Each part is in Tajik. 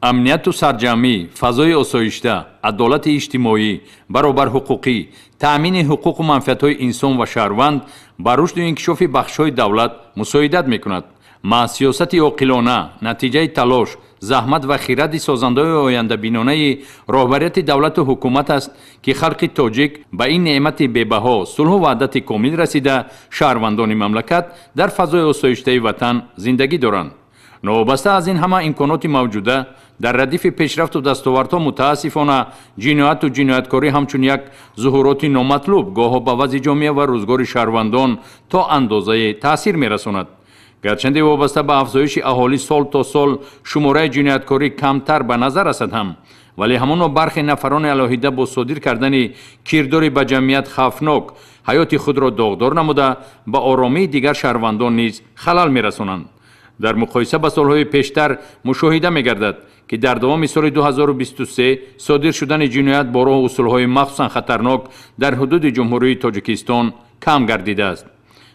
امنیت و سرجمعی، فضای آسایشته، عدالت اجتماعی، برابر حقوقی، تأمین حقوق و منفعت‌های انسان و شهروند بر رشد و انکشاف بخش‌های دولت مساعدت می‌کند. ما سیاست عاقلانه نتیجه تلاش، زحمت و خرد سازنده آینده بینانه رهبریت دولت و حکومت است که خلق تاجیک به این نعمت بی‌بها صلح و وحدت کامل رسیده شهروندان مملکت در فضای آسایشته وطن زندگی دارند. نوابسته از این همه امکانات موجوده در ردیف پیشرفت و دستاوردها متاسفانه جنایت و جنایتکاری همچون یک ظهورات نامطلوب گاه به وضع جامعه و روزگار شهروندان تا اندازه تاثیر می‌رساند. گرچند وابسته به افزایش اهالی سال تا سال شماره جنایتکاری کمتر به نظر رسد هم، ولی همانا برخی نفران علاهیده با صادر کردن کرداری به جمعیت خوفناک حیات خود را داغدار نموده به آرامی دیگر شهروندان نیز خلل می‌رسانند. در مقایسه با سالهای پیشتر مشاهده می‌گردد که در دوام سال 2023 صادر شدن جنایت با راه اصولهای مخصوصاً خطرناک در حدود جمهوری تاجیکستان کم گردیده است.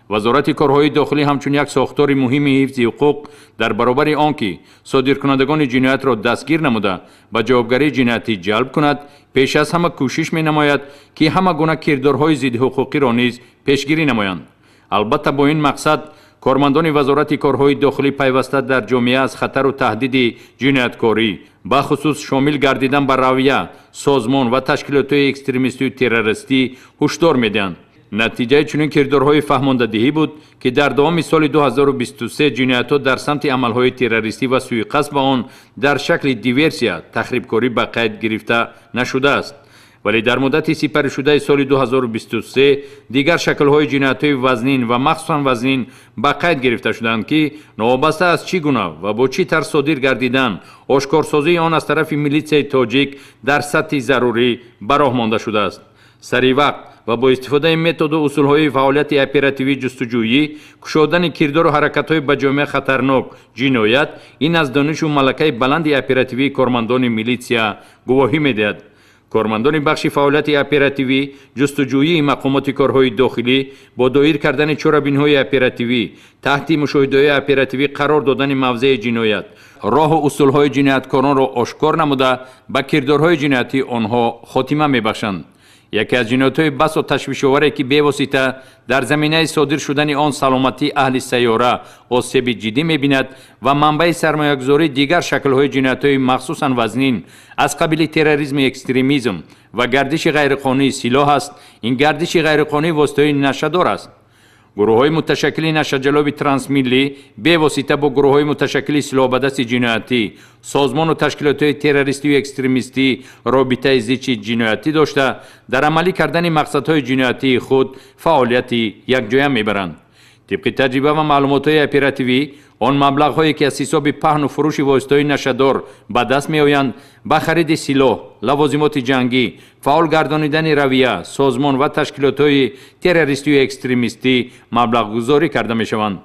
وزارت کارهای داخلی همچون یک ساختار مهم حفظ حقوق در برابر آنکه صادرکنندگان جنایت را دستگیر نموده به جوابگری جنایتی جلب کند، پیش از همه کوشش می نماید که همه گونه کردارهای ضد حقوقی را نیز پیشگیری نمایند. البته با این مقصد کارمندان وزارت کارهای داخلی پیوسته در جامعه از خطر و تهدید جنایتکاری به خصوص شامل گردیدن به رویه، سازمان و تشکیلات اکستریمیستی و تروریستی هشدار می‌دهند. نتیجه چنین کردارهای فهماندهی بود که در دوام سال 2023 جنایت‌ها در سمت عملهای تروریستی و سوءقصد به آن در شکل دیورسیا، تخریبکاری به قید گرفته نشده است. ولی در مدت سپری شده سال 2023 دیگر شکل‌های جنایت‌های وزنین و مخصوصاً وزنین به قید گرفته شدند که نوابسته از چی گونه و با چی طرز صادر گردیدن آشکارسازی آن از طرف میلیسیای تاجیک در سطح ضروری به راه مانده شده است. سری وقت و با استفاده متد و اصولهای فعالیت اپراتیوی جستجویی کشودن کردار و حرکت‌های به جامعه خطرناک جنایت این از دانش و ملکه بلند اپراتیوی کارمندان میلیسیا گواهی می‌دهد. کارمندان بخش فعالیت اپراتیوی جستجویی مقامات کارهای داخلی با دایر کردن چاره‌بین‌های اپراتیوی تحت مشاهده‌های اپراتیوی قرار دادن موضع جنایت راه و اصولهای جنایتکاران را آشکار نموده به کردارهای جنایتی آنها خاتمه می‌بخشند. یکی از جنایت‌های بس و تشویش‌آوری که بی‌واسطه در زمینه صادر شدن آن سلامتی اهل سیاره آسیب جدی می‌بیند و منبع سرمایه‌گذاری دیگر شکل‌های جنایت‌های مخصوصاً وزنین از قبیل تروریسم، اکستریمیسم و گردش غیرقانونی سلاح است. این گردش غیرقانونی واسطه‌های نشه‌دار است. گروه‌های متشکل نشه‌جلب ترانسمیلی به واسطه با گروه‌های متشکل سلاح به دست جنایتی، سازمان و تشکیلات‌های تروریستی و اکستریمیستی رابطه ضد جنایتی داشته در عملی کردن مقصدهای جنایتی خود فعالیت یکجایی می‌برند. طبق تجربه و معلومات‌های اپراتیوی آن مبلغ‌هایی که از حساب پهن و فروش واسطه‌های نشه‌دار به دست می‌آیند به خرید سلاح، لوازمات جنگی، فعال گردانیدن رویه، سازمان و تشکیلات‌های تروریستی و اکستریمیستی مبلغ گذاری کرده می‌شوند.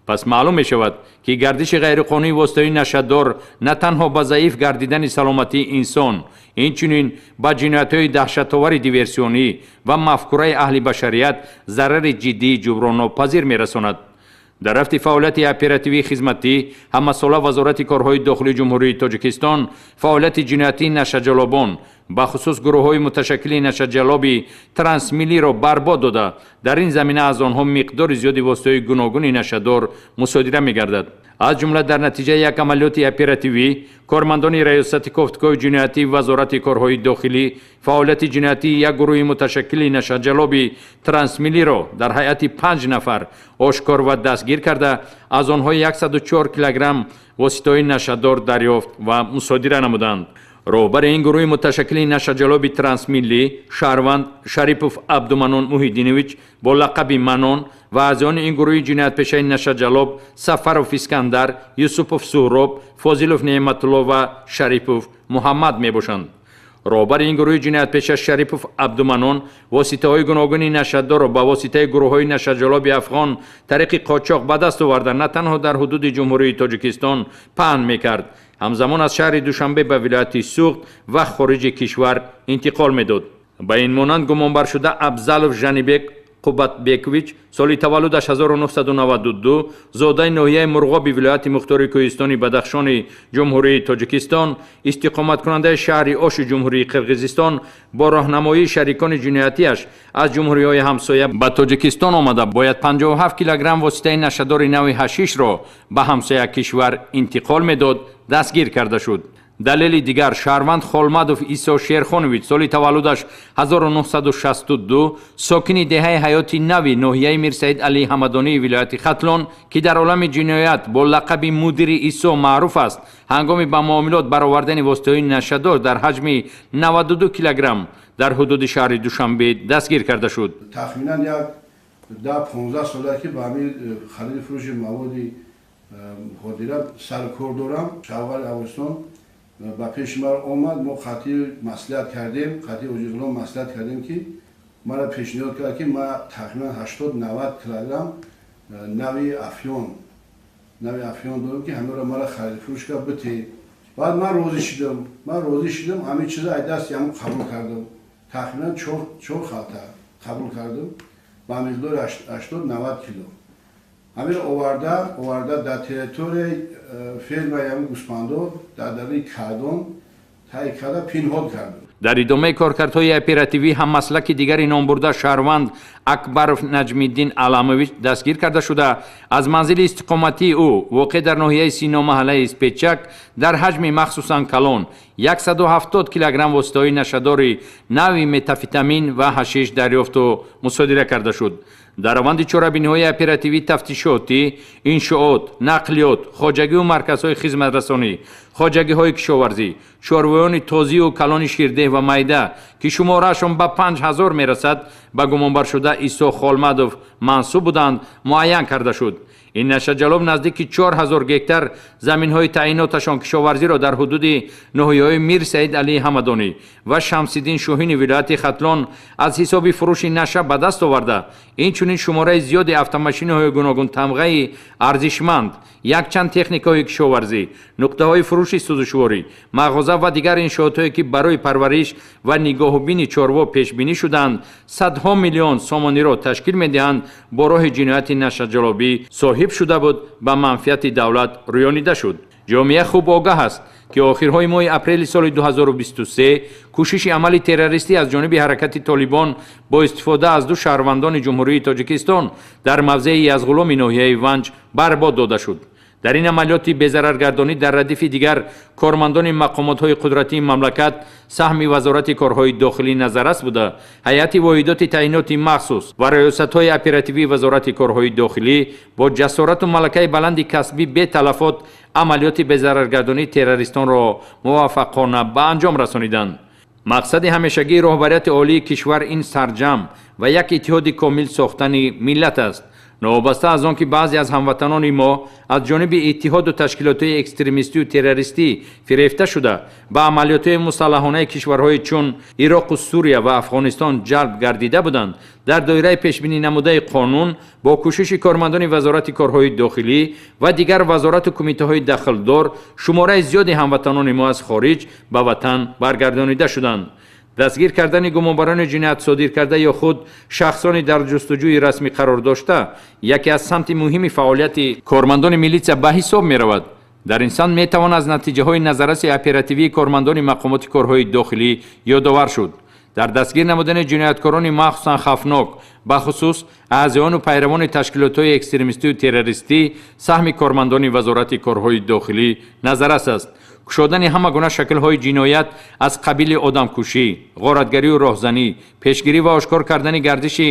پس معلوم می‌شود که گردش غیرقانونی واسطه‌های نشه‌دار نه تنها به ضعیف گردیدن سلامتی انسان، اینچنین به جنایت‌های دهشت‌آور دیورسیونی و مفکوره اهل بشریت ضرر جدی جبران ناپذیر می‌رساند. در رفت فعالیت اپراتیوی خدمتی هم‌ساله وزارت کارهای داخلی جمهوری تاجیکستان فعالیت جنایتی نشه‌جلبان به خصوص گروه‌های متشکل نشه‌جلبی ترانسمیلی را برباد داده در این زمینه از آنها مقدار زیادی واسطه‌های گوناگون نشه‌دار مصادره می‌گردد. از جمله در نتیجه یک عملیات اپراتیوی کارمندان ریاست کافتگاه جنایتی وزارت کارهای داخلی فعالیت جنایتی یک گروه متشکل نشه‌جلبی ترانسمیلی را در هیئت 5 نفر آشکار و دستگیر کرده از آنها 104 کیلوگرم واسطه‌های نشه‌دار دریافت و مصادره نمودند. رهبر این گروه متشکل نشه‌جلب ترانسمیلی شهروند شریپوف عبدمنان موحیدینویچ با لقب منان و اعضایان این گروه جنایت پیشه نشه‌جلب سفروف اسکندر، یوسفوف سهراب، فاضلوف نعمت الله و شریپوف محمد میباشند. رهبر این گروه جنایت پیشه شریپوف عبدمنان واسطه‌های گوناگون نشه‌دار را با واسطه گروه‌های نشه‌جلب افغان طریق قاچاق به دست آورده نه تنها در حدود جمهوری تاجیکستان پهن میکرد، همزمان از شهر دوشنبه به ولایت سوخت و خارج کشور انتقال میداد. به این مانند گمانبر شده افضلوف ژنیبک Қубатбекович, соли таваллудаш 1992, зодаи ноҳияи Мурғоби вилояти Мухтори Кӯҳистони Бадахшони Ҷумҳурии Тоҷикистон, истиқоматкунандаи шаҳри Оши Ҷумҳурии Қирғизистон бо роҳнамоии шарикони ҷиноятиаш аз ҷумҳуриҳои ҳамсоя ба Тоҷикистон омада бояд 57 килограмм воситаи нашадори нави ҳашишро ба ҳамсоя кишвар интиқол медод, дастгир карда шуд. далели дигар, шаҳрванд Холмадов Исо Шерхонович, соли таваллудаш 1962, сокини деҳаи ҳаёти нави ноҳияи Мирсаид Алӣ Ҳамадонии вилояти Хатлон, ки дар олами ҷиноят бо лақаби мудири Исо маъруф аст, ҳангоми ба муомилот баровардани воситаҳои нашадор дар ҳаҷми 92 килограмм дар ҳудуди шаҳри Душанбе дастгир карда шуд. Тахминан як 10-15 сола ки ба ҳамин хариди фурӯши маводи ҳодира саркор дорам. Шаввали августон ба пеши ман омад, мо қатъи маслиҳат кардем, қатъи оҷиғулон маслиҳат кардем ки мара пешниҳод кард ки ма тахминан 80-90 килограмм нави афён дорам ки ҳамеро мара хариди фурӯш кард бите. баъд ман розӣ шидам, ҳамин чиза аз дасти ҳамон қабул кардам. Тахминан 4 халта қабул кардам ба миқдори 80-90 кило. ҳамин оварда дар территорияи фермаи ҳамин гӯспандор дар дараи Кардон таҳия карда пинҳон кардам. дар идомаи коркардҳои оперативӣ ҳаммаслаки дигари номбурда шаҳрванд Акбаров Наҷмиддин Аламович дастгир карда шуда, аз манзили истиқоматии ӯ воқеъ дар ноҳияи Сино маҳаллаи Испечак дар ҳаҷми махсусан калон 170 килограмм воситаҳои нашадори нави метафетамин ва ҳашиш дарёфту мусодира карда шуд. дар раванди чорабиниҳои оперативӣ тафтишотӣ, иншоот, нақлиёт, хоҷагиву марказҳои хизматрасонӣ, хоҷагиҳои кишоварзӣ, чорвоёни тозиву калони ширдеҳ ва майда, ки шумораашон ба 5000 мерасад, ба гумонбаршуда Исо Холмадов мансуб буданд, муайян карда шуд. ин нашаҷалоб наздики 4000 гектар заминҳои таъиноташон кишоварзиро дар ҳудуди ноҳияҳои Мир Саид Алӣ Ҳамадонӣ ва Шамсиддин Шоҳини вилояти Хатлон аз ҳисоби фурӯши наша ба даст оварда, инчунин шумораи зиёди автомошинаҳои гуногун тамғаи арзишманд, якчанд техникаҳои кишоварзӣ, нуқтаҳои фурӯши сӯзишворӣ, мағоза ва дигар иншоотҳое ки барои парвариш ва нигоҳубини чорво пешбинӣ шуданд, садҳо миллион сомониро ташкил медиҳанд, бо роҳи ҷинояти нашаҷалобӣ соҳиб шуда буд, ба манфиати давлат рӯёнида шуд. ҷомеа хуб огаҳ аст ки охирҳои моҳи апрели соли 2023 кӯшиши амали террористӣ аз ҷониби ҳаракати Толибон бо истифода аз ду шаҳрвандони ҷумҳурии Тоҷикистон дар мавзеи Язғуломи ноҳияи Ванҷ барбод дода шуд. дар ин амалиёти безараргардонӣ дар радифи дигар кормандони мақомотҳои қудратии мамлакат саҳми вазорати корҳои дохилӣ назаррас буда, ҳайати воҳидоти таъиноти махсус ва раёсатҳои оперативии вазорати корҳои дохилӣ бо ҷасорату малакаи баланди касбӣ бе талафот амалиёти безараргардонии террористонро муваффақона ба анҷом расониданд. мақсади ҳамешагии роҳбарияти олии кишвар ин сарҷам ва як иттиҳоди комил сохтани миллат аст. новобаста аз он ки баъзе аз ҳамватанони мо аз ҷониби иттиҳоду ташкилотҳои экстремистию террористӣ фирефта шуда ба амалиётҳои мусаллаҳонаи кишварҳои чун Ироқу Сурия ва Афғонистон ҷалб гардида буданд, дар доираи пешбинӣ намудаи қонун бо кӯшиши кормандони вазорати корҳои дохилӣ ва дигар вазорату кумитаҳои дахлдор шумораи зиёди ҳамватанони мо аз хориҷ ба ватан баргардонида шуданд. дастгир кардани гумонбарони ҷиноят содир карда ё худ шахсони дар ҷустуҷӯи расмӣ қарор дошта яке аз самти муҳими фаъолияти кормандони милитсия ба ҳисоб меравад. дар ин самт метавон аз натиҷаҳои назарраси оперативии кормандони мақомоти корҳои дохилӣ ёдовар шуд. дар дастгир намудани ҷинояткорони махсусан хафнок, бахусус аъзоёну пайравони ташкилотҳои экстремистию террористӣ саҳми кормандони вазорати корҳои дохилӣ назаррас аст. кушодани ҳама гуна шаклҳои ҷиноят аз қабили одамкушӣ, ғоратгарию роҳзанӣ, пешгирӣ ва ошкор кардани гардиши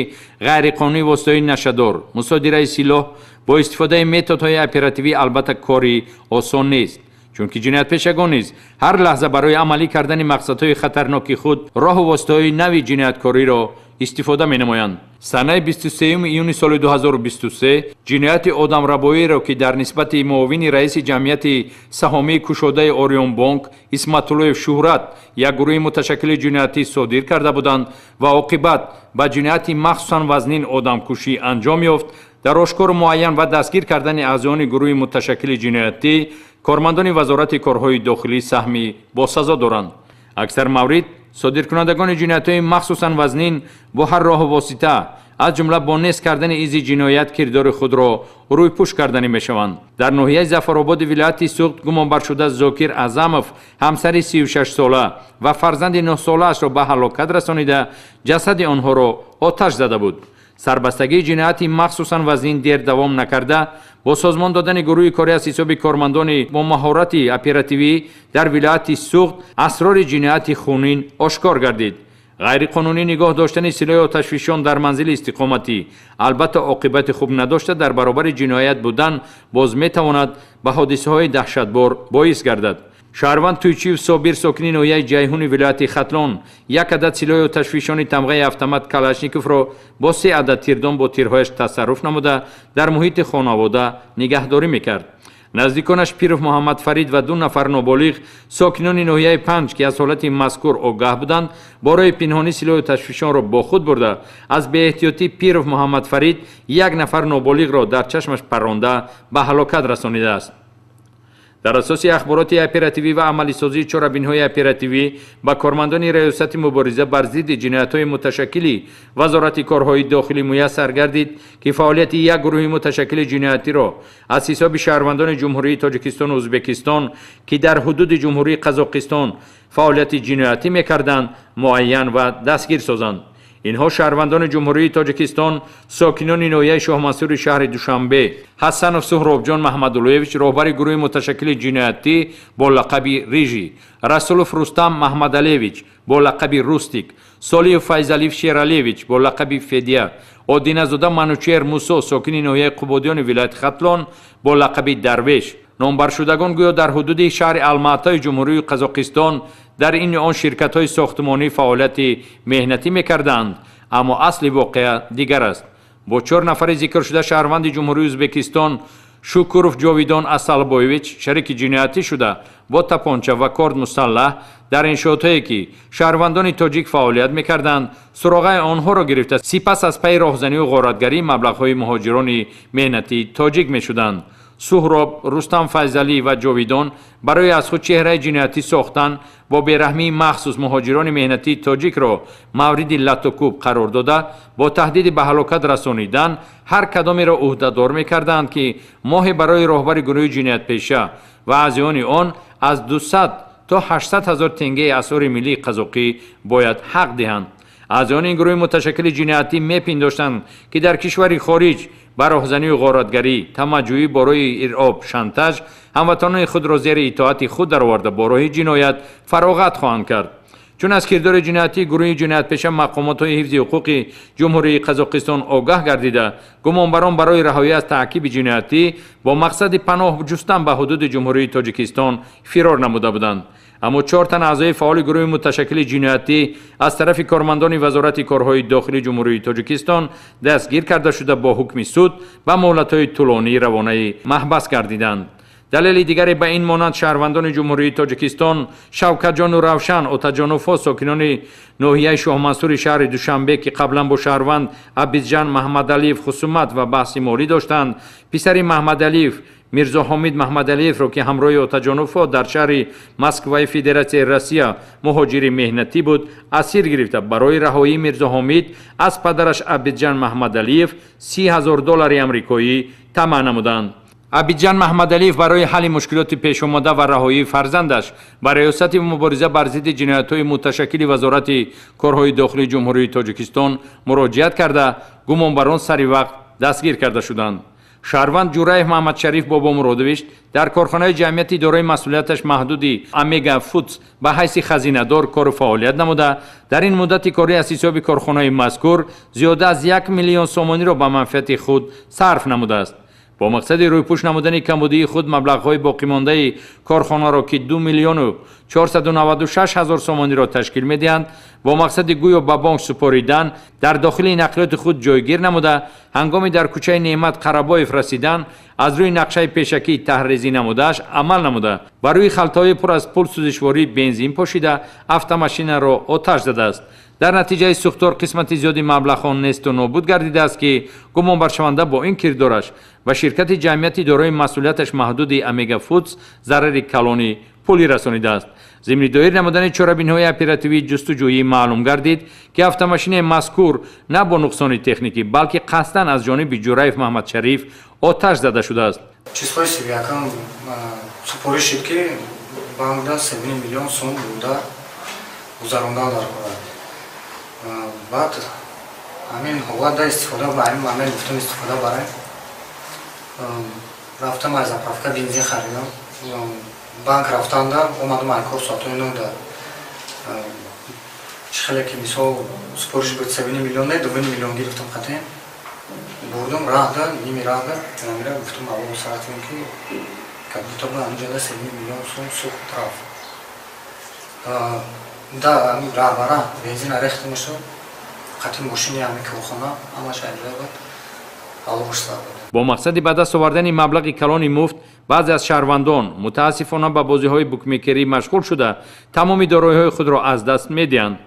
ғайриқонунии воситаҳои нашадор, мусодираи силоҳ бо истифодаи методҳои оперативӣ албатта кори осон нест, чунки ҷиноятпешагон низ ҳар лаҳза барои амалӣ кардани мақсадҳои хатарноки худ роҳу воситаҳои нави ҷинояткориро истифода менамоянд. санаи 23 июни соли 2023 ҷинояти одамрабоиеро ки дар нисбати муовини раиси ҷамъияти саҳомии кушодаи Орионбонк Исматуллоев Шӯҳрат як гурӯҳи муташаккили ҷиноятӣ содир карда буданд ва оқибат ба ҷинояти махсусан вазнин одамкушӣ анҷом ёфт, дар ошкору муайян ва дастгир кардани аъзоёни гурӯҳи муташаккили ҷиноятӣ кормандони вазорати корҳои дохилӣ саҳми босазо доранд. аксар маврид содиркунандагони ҷиноятҳои махсусан вазнин бо ҳар роҳу восита از جمله با نیست کردن ایزی جنایت کردار خود را روی پوش کردنی میشوند. در ناحیه ظفرآباد ولایت سوخت گمانبر شده زاکر اعظمов همسر 36 ساله و فرزند 9 ساله اش را به هلاکت رسانیده جسد آنها را آتش زده بود. سربستگی جنایتی مخصوصا وزین دیر دوام نکرده با سازمان دادن گروه کاری از حساب کارمندان با مهارت اپراتیوی در ولایت سوخت اسرار جنایتی خونین آشکار گردید. غیر قانونی نگاه داشتن سلاح آتشفشان در منزل استقامتی البته عاقبت خوب نداشته در برابر جنایت بودن باز میتواند به حادثه های دهشتبار باعث گردد. شهروند تویچیو صابر ساکن ناحیه جیهون ولایت ختلان یک عدد سلاح آتشفشانی تمغه اتومات کلاشنیکوف را با 3 عدد تیردان با تیرهایش تصرف نموده در محیط خانواده نگهداری میکرد. نزدیکانش پیرو محمد فرید و 2 نفر نابالغ ساکنان ناحیه 5 که از حالت مذکور آگاه بودند برای پنهانی سلاح آتشفشان را با خود برده از بی احتیاطی پیرو محمد فرید 1 نفر نابالغ را در چشمش پرانده به هلاکت رسانیده است. در اساس اخبارات اپراتیوی و عملی سازی چارابین‌های اپراتیوی با کارمندان ریاست مبارزه بر ضد جنایت‌های متشکلی وزارت کارهای داخلی میسر گردید که فعالیت یک گروه متشکل جنایتی را از حساب شهروندان جمهوری تاجیکستان و ازبکستان که در حدود جمهوری قزاقستان فعالیت جنایتی می‌کردند معین و دستگیر سازند. اینها شهروندان جمهوری تاجیکستان ساکنان ناحیه شاه منصور شهر دوشنبه حسنов سهرابجان محمداللهویچ رهبر گروه متشکل جنایتی با لقب ریژی، رسولوف رستم محمدعلیویچ با لقب روستیک، سالیو فیضعلیف شیرالیویچ با لقب فدیه، آدینه‌زاده منوچهر موسی ساکن ناحیه قبادیان ولایت ختلان با لقب درویش. نامبرشدگان گویا در حدود شهر الماتی جمهوری قزاقستان در این آن شرکت‌های ساختمانی فعالیت مهنتی می‌کردند، اما اصل واقعه دیگر است. با 4 نفر ذکر شده شهروند جمهوری ازبکستان شوکوروف جاویدان اسالبویویچ شریک جنایتی شده با تپانچه و کارد مسلح در انشاءاتی که شهروندان تاجیک فعالیت می‌کردند سراغ آنها را گرفته سپس از پی راهزنی و غارتگری مبلغ‌های مهاجران مهنتی تاجیک می‌شدند. سهراب، رستم فیضعلی و جاویدان برای از خود چهره جنایتی ساختن با بیرحمی مخصوص مهاجران مهنتی تاجیک را مورد لط و کوب قرار داده با تهدید به هلاکت رسانیدن هر کدامی را عهده‌دار می‌کردند که ماهی برای راهبر گروه جنایت پیشه و اعضایان آن از 200 تا 800 هزار تنگه اسعار ملی قزاقی باید حق دهند. اعضایان این گروه متشکل جنایتی می‌پنداشتند که در کشور خارج بر راهزنی و غارتگری، تمجویی برای ارعاب، شانتاژ هموطنان خود را زیر اطاعت خود درآورده با راه جنایت فراغت خواهند کرد. چون از کردار جنایتی گروه جنایت پیشه مقامات حفظ حقوق جمهوری قزاقستان آگاه گردیده گمانبران برای رهایی از تعقیب جنایتی با مقصد پناه جستن به حدود جمهوری تاجیکستان فرار نموده بودند. اما 4 تن اعضای فعال گروه متشکل جنایتی از طرف کارمندان وزارت کارهای داخلی جمهوری تاجیکستان دستگیر کرده شده با حکم سود و مهلت‌های طولانی روانه محبس گردیدند. دلیل دیگری به این مانند شهروندان جمهوری تاجیکستان شوکت جان و روشن اوتاجانوف ساکنان ناحیه شاه منصور شهر دوشنبه که قبلا با شهروند عبیدجان محمدعلیف خصومت و بحث مالی داشتند پسر محمدعلیف میرزا حامید محمدعلیف را که همراه اوتاجانوف در شهر مسکو فدراسیون روسیه مهاجر مهنتی بود اسیر گرفته برای رهایی میرزا حامید از پدرش عبیدجان محمدعلیف $30,000 آمریکایی طمع نمودند. عبیدجان محمدعلیف برای حل مشکلات پیش آمده و رهایی فرزندش به ریاست مبارزه بر ضد جنایت‌های متشکل وزارت کارهای داخلی جمهوری تاجیکستان مراجعت کرده گمانبران سری وقت دستگیر کرده شدند. شهروند جوریف محمد شریف بابا مرادویچ در کارخانه جمعیتی دارای مسئولیتش محدودی امیگا فودز به حیث خزینه‌دار کار و فعالیت نموده در این مدت کاری از حساب کارخانه مذکور زیاده از 1 میلیون سومانی را به منفعت خود صرف نموده است. با مقصد رویپوش نمودن کمبودی خود مبلغ‌های باقی مانده کارخانه را که 2,496,000 سومانی را تشکیل می‌دهند با مقصد گویا به بانک سپاریدن در داخل نقلیات خود جایگیر نموده هنگامی در کوچه نعمت قربایف رسیدن از روی نقشه پیشکی تحریزی نمودهش عمل نموده بر روی خلطه‌های پر از پول سوزشواری بنزین پاشیده افت-ماشین را آتش زده است. در نتیجه سوختار قسمت زیادی مبلغ نیست و نابود گردیده است که گمانبر شونده با این کردارش و شرکت جمعیتی دارای مسئولیتش محدود امیگا فودز ضرر کلانی پولی رسانیده است. ضمن دایر نمودن چاره‌بین‌های اپراتیوی جستجویی معلوم گردید که автомاشین مذکور نه با نقصان تکنیکی بلکه قصداً از جانب جورایف محمد شریف آتش زده شده است. числои севиякам супориш шид ки банкда 3 миллион сум буда гузарондан дар кора. Баъд ҳамин ҳолатда истифода ба ҳамин маъмал гуфтам истифода барем. Рафтам аз заправка бензин харидам. Банк рафтанда омадам айкор соатои 9 да чихеле ки мисол супориш буд 7 миллион не 2 миллион гирифтам хатем. Бурдум рахда, ними рахда, намира гуфтум аввал саатем ки кабута ба анҷода 7 миллион сум сухт рафт. Да ами раҳбара бензина рехтам шуд. Хатим мошини ами корхона ҳамаш айда буд. алош сар буд. با مقصد به دست آوردن مبلغ کلان مفت بعضی از شهروندان متاسفانه به بازی‌های بوکمیکری مشغول شده تمام دارایی‌های خود را از دست می‌دهند.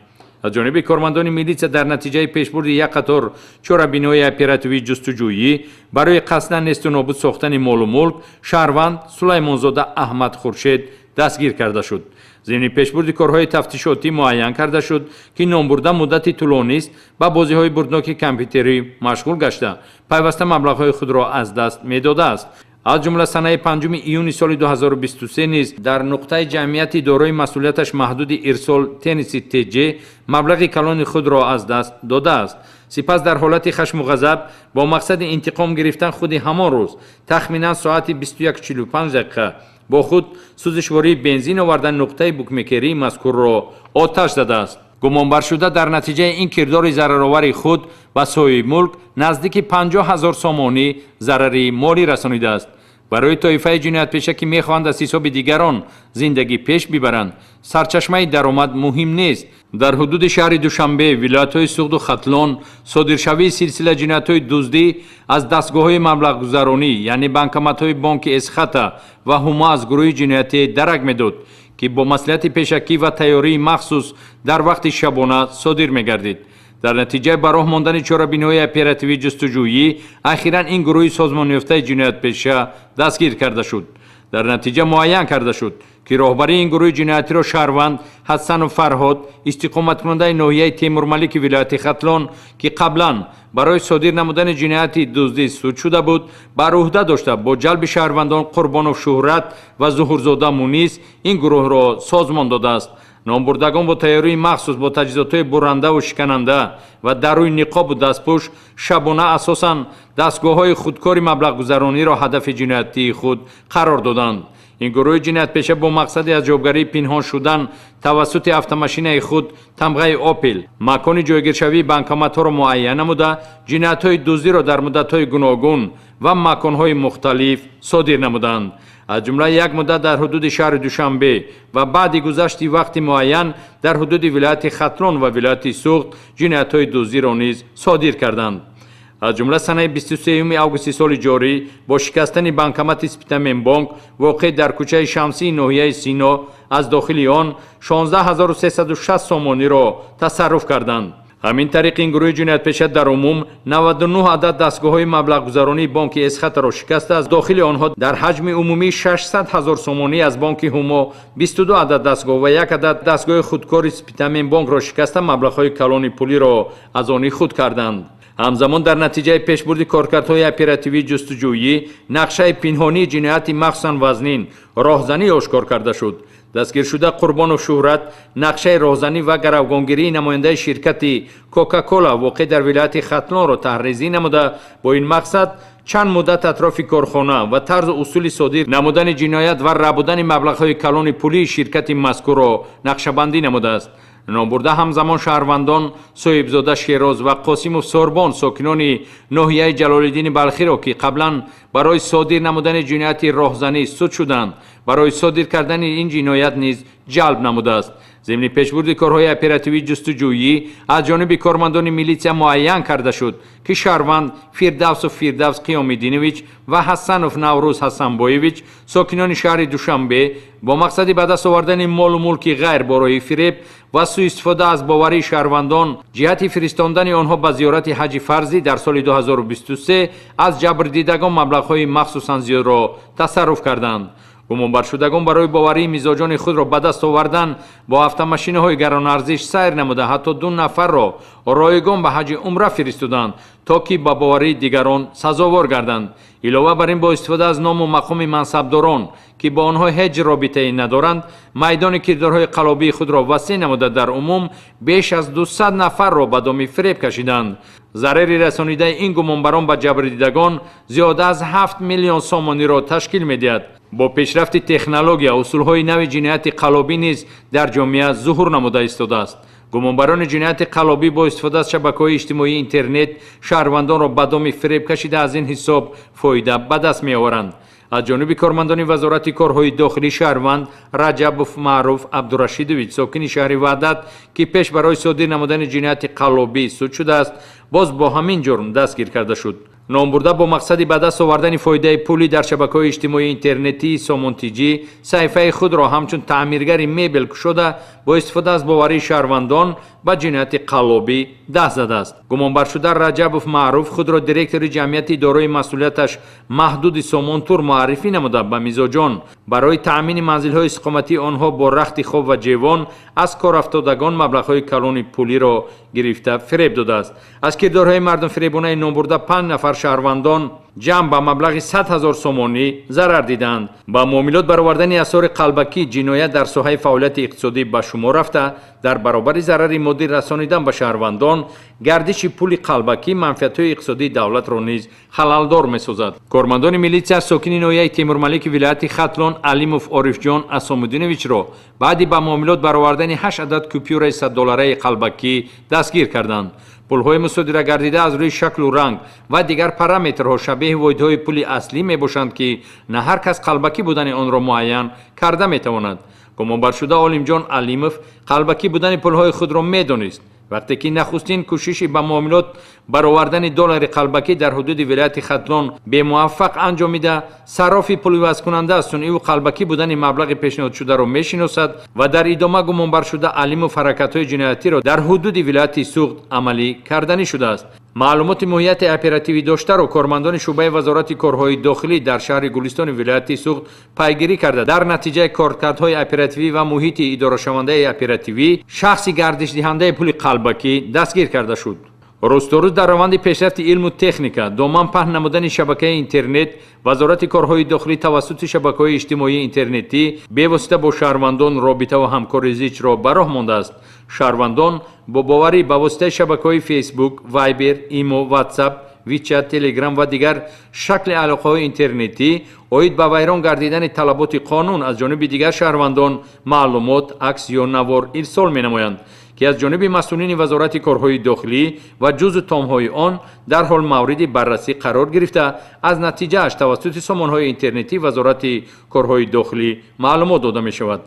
از جانب کارمندان میلیسیا در نتیجه پیشبرد یک قطار چاره‌بین‌های اپراتیوی جستجویی برای قصداً نیست و نابود ساختن مال و ملک شهروند سلیمانزاده احمد خورشید دستگیر کرده شد. ضمن پیشبرد کارهای تفتیشاتی معین کرده شد که نامبرده مدتی طولانی است با بازی‌های بردناک کامپیوتری مشغول گشته پیوسته مبلغ‌های خود را از دست می‌داده است. از جمله سنه 5 ایون سال 2023 نیز در نقطه جمعیت دارای مسئولیتش محدود ارسال تنیس تیجه مبلغ کلان خود را از دست داده است. سپس در حالت خشم و غضب با مقصد انتقام گرفتن خود همان روز تخمینا ساعت 21:45 دقیقه با خود سوزشواری بنزین آوردن نقطه بوکمیکری مذکور را آتش زده است. گمانبر شده در نتیجه این کردار ضررآور خود و صاحب ملک نزدیک 50,000 سامانی ضرری مالی رسانیده است. برای طایفه جنایت پیشه که میخواهند از حساب دیگران زندگی پیش ببرند سرچشمه درآمد مهم نیست. در حدود شهر دوشنبه ولایت‌های سوخت و ختلان صادرشوی سلسله جنایت‌های دزدی از دستگاه‌های مبلغ گذرانی یعنی بانکمات‌های بانک اسخطه و هما از گروه جنایتی درک می‌داد که با مصلحت پیشکی و تیاری مخصوص در وقت شبانه صادر می‌گردید. در نتیجه به راه ماندن چاره‌بین‌های اپراتیوی جستجویی اخیراً این گروه سازمان یافته جنایت پیشه دستگیر کرده شد. در نتیجه معین کرده شد که راهبری این گروه جنایتی را شهروند حسن و فرهاد استقامت کننده ناحیه تیمورملیک ولایت ختلان که قبلا برای صادر نمودن جنایت دزدی سود شده بود بر عهده داشته با جلب شهروندان قربان و شهرت و ظهورزاده مونیس این گروه را سازمان داده است. نامبردگان با تیاری مخصوص با تجهیزات برنده و شکننده و در روی نقاب و دستپوش شبانه اساساً دستگاه‌های خودکار مبلغ گذرانی را هدف جنایتی خود قرار دادند. این گروه جنایت پیشه با مقصد از جوابگری پنهان شدن توسط автомاشین خود تمغه آپل مکان جایگیرشوی بانکمات‌ها را معین نموده جنایت‌های دزدی را در مدت‌های گوناگون و مکان‌های مختلف صادر نمودند. از جمله یک مدت در حدود شهر دوشنبه و بعد گذشت وقت معین در حدود ولایت ختلان و ولایت سوخت جنایت‌های دزدی را نیز صادر کردند. از جمله سنه 23 آگوست سال جاری با شکستن بانکمات اسپیتامین بانک واقع در کوچه شمسی ناحیه سینا از داخل آن 16360 سامانی را تصرف کردند. همین طریق این گروه جنایت پیشه در عموم 99 عدد دستگاه‌های مبلغ گذرانی بانک اسخطه را شکسته از داخل آنها در حجم عمومی 600,000 سامانی از بانک هما 22 عدد دستگاه و یک عدد دستگاه خودکار اسپیتامین بانک را شکسته مبلغ‌های کلان پولی را از آن خود کردند. همزمان در نتیجه پیشبرد کارکردهای اپراتیوی جستجویی نقشه پنهانی جنایت مخصوصاً وزنین راهزنی آشکار کرده شد. دستگیر شده قربان و شهرت نقشه راهزنی و گروگانگیری نماینده شرکت کوکاکولا واقع در ولایت ختلان را تحریزی نموده با این مقصد چند مدت اطراف کارخانه و طرز اصول صادر نمودن جنایت و ربودن مبلغ‌های کلان پولی شرکت مذکور را نقشه‌بندی نموده است. نامبرده همزمان شهروندان صاحبزاده شیراز و قاسم و ساربان ساکنان ناحیه جلال‌الدین بلخی را که قبلا برای صادر نمودن جنایت راهزنی سود شدند برای صادر کردن این جنایت نیز جلب نموده است. ضمن پیشبرد کارهای اپراتیوی جستجویی از جانب کارمندان میلیسیا معین کرده شد که شهروند فردوس قیام‌الدینویچ و حسنوف نوروز حسنبایویچ ساکنان شهر دوشنبه با مقصد به دست آوردن مال و ملک غیر برای فریب و سوء استفاده از باوری شهروندان جهت فرستاندن آنها به زیارت حج فرضی در سال 2023 از جبر دیدگان مبلغ‌های مخصوصاً زیاد را تصرف کردند. гумонбаршудагон барои боварии мизоҷони худро ба даст овардан бо автомашинаҳои гаронарзиш сайр намуда ҳатто 2 нафарро ройгон ба ҳаҷи умра фиристоданд то ки ба боварии дигарон сазовор гарданд. илова бар ин бо истифода аз ному мақоми мансабдорон ки бо онҳо ҳеҷ робитае надоранд майдони кирдорҳои қалобии худро васеъ намуда дар умум беш аз 200 нафарро ба доми фиреб кашиданд. зарери расонидаи ин гумонбарон ба ҷабрдидагон зиёда аз 7 миллион сомониро ташкил медиҳад. бо пешрафти технология усулҳои нави ҷинояти қалобӣ низ дар ҷомеа зуҳур намуда истодааст. гумонбарони ҷинояти қалобӣ бо истифода аз шабакаҳои иҷтимоии интернет шаҳрвандонро ба доми фиреб кашида аз ин ҳисоб фоида ба даст меоваранд. аз ҷониби кормандони вазорати корҳои дохилӣ шаҳрванд раҷабов маъруф абдурашидович сокини шаҳри ваҳдат ки пеш барои содир намудани ҷинояти қалобӣ суд шудааст боз бо ҳамин ҷурм дастгир карда шуд. номбурда бо мақсади ба даст овардани фоидаи пулӣ дар шабакаҳои иҷтимоии интернетии сомонтиҷӣ саҳифаи худро ҳамчун таъмиргари мебел кушода бо истифода аз боварии шаҳрвандон ба ҷинояти қалобӣ даст задааст. гумонбаршуда раҷабов маъруф худро директори ҷамъияти дорои масъулияташ маҳдуди сомонтур муаррифӣ намуда ба мизоҷон барои таъмини манзилҳои иstiqоматии онҳо бо рахти хоб ва ҷевон аз корафтодагон маблағҳои калони пулиро гирифта фиреб додааст. аз кирдорҳои мардумфиребонаи номбурда 5 нафар шаҳрвандон ҷамъ ба маблағи 100 000 сомонӣ зарар диданд. ба муомилот баровардани асъори қалбакӣ ҷиноят дар соҳаи фаъолияти иқтисодӣ ба шумор рафта дар баробари зарари моддӣ расонидан ба шаҳрвандон гардиши пули қалбакӣ манфиатҳои иқтисодии давлатро низ халалдор месозад. кормандони милитсия сокини ноҳияи темурмалики вилояти хатлон алимов орифҷон асомуддиновичро баъди ба муомилот баровардани 8 адад купюраи 100 доллараи қалбакӣ дастгир карданд. пулҳои мусодира гардида аз рӯи шаклу ранг ва дигар параметрҳо шабеҳи воҳидҳои пули аслӣ мебошанд ки на ҳар кас қалбакӣ будани онро муайян карда метавонад. гумонбаршуда олимҷон алимов қалбакӣ будани пулҳои худро медонист. вақте ки нахустин кӯшиши ба муомилот баровардани доллари қалбакӣ дар ҳудуди вилояти хатлон бемуваффақ анҷомида саррофи пулвазкунанда аз сунъиву қалбакӣ будани маблағи пешниҳодшударо мешиносад ва дар идома гумонбаршуда алимов ҳаракатҳои ҷиноятиро дар ҳудуди вилояти суғд амалӣ карданӣ шудааст. маълумоти моҳияти оперативӣ доштаро кормандони шӯъбаи вазорати корҳои дохилӣ дар шаҳри гулистони вилояти суғд пайгирӣ карда дар натиҷаи коркардҳои оперативӣ ва муҳити идорашавандаи оперативӣ шахси гардишдиҳандаи пули қалбакӣ дастгир карда шуд. рӯзторӯз дар раванди пешрафти илму техника доман паҳн намудани шабакаи интернет вазорати корҳои дохилӣ тавассути шабакаҳои иҷтимоии интернетӣ бевосита бо шаҳрвандон робитаву ҳамкори зичро ба роҳ мондааст. шаҳрвандон бо боварӣ ба воситаи шабакаҳои фейсбук вайбер имо ватсап вичат телеграм ва дигар шакли алоқаҳои интернетӣ оид ба вайрон гардидани талаботи қонун аз ҷониби дигар шаҳрвандон маълумот акс ё навор ирсол менамоянд ки аз ҷониби масъулини вазорати корҳои дохилӣ ва ҷузъу томҳои он дарҳол мавриди баррасӣ қарор гирифта аз натиҷааш тавассути сомонҳои интернетии вазорати корҳои дохилӣ маълумот дода мешавад.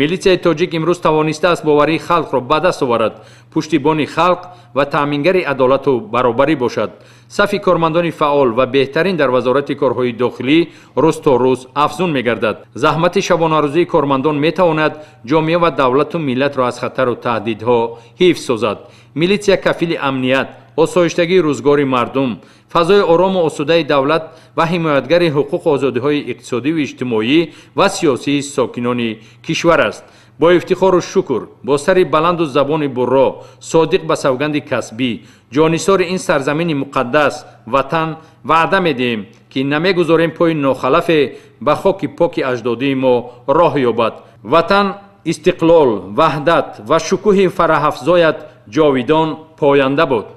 милитсияи тоҷик имрӯз тавонистааст боварии халқро ба даст оварад, пуштибони халқ ва таъмингари адолату баробарӣ бошад. сафи кормандони фаъол ва беҳтарин дар вазорати корҳои дохилӣ рӯз то рӯз афзун мегардад. заҳмати шабонарӯзии кормандон метавонад ҷомеа ва давлату миллатро аз хатару таҳдидҳо ҳифз созад. милитсия кафили амният, осоиштагии рӯзгори мардум, фазои орому осудаи давлат ва ҳимоятгари ҳуқуқу озодиҳои иқтисодиву иҷтимоӣ ва сиёсии сокинони кишвар аст. бо ифтихору шукр, бо сари баланду забони бурро, содиқ ба савганди касбӣ, ҷонисори ин сарзамини муқаддас ватан ваъда медиҳем ки намегузорем пои нохалафе ба хоки поки аҷдодии мо роҳ ёбад. ватан истиқлол, ваҳдат ва шукӯҳи фараҳафзоят ҷовидон поянда буд.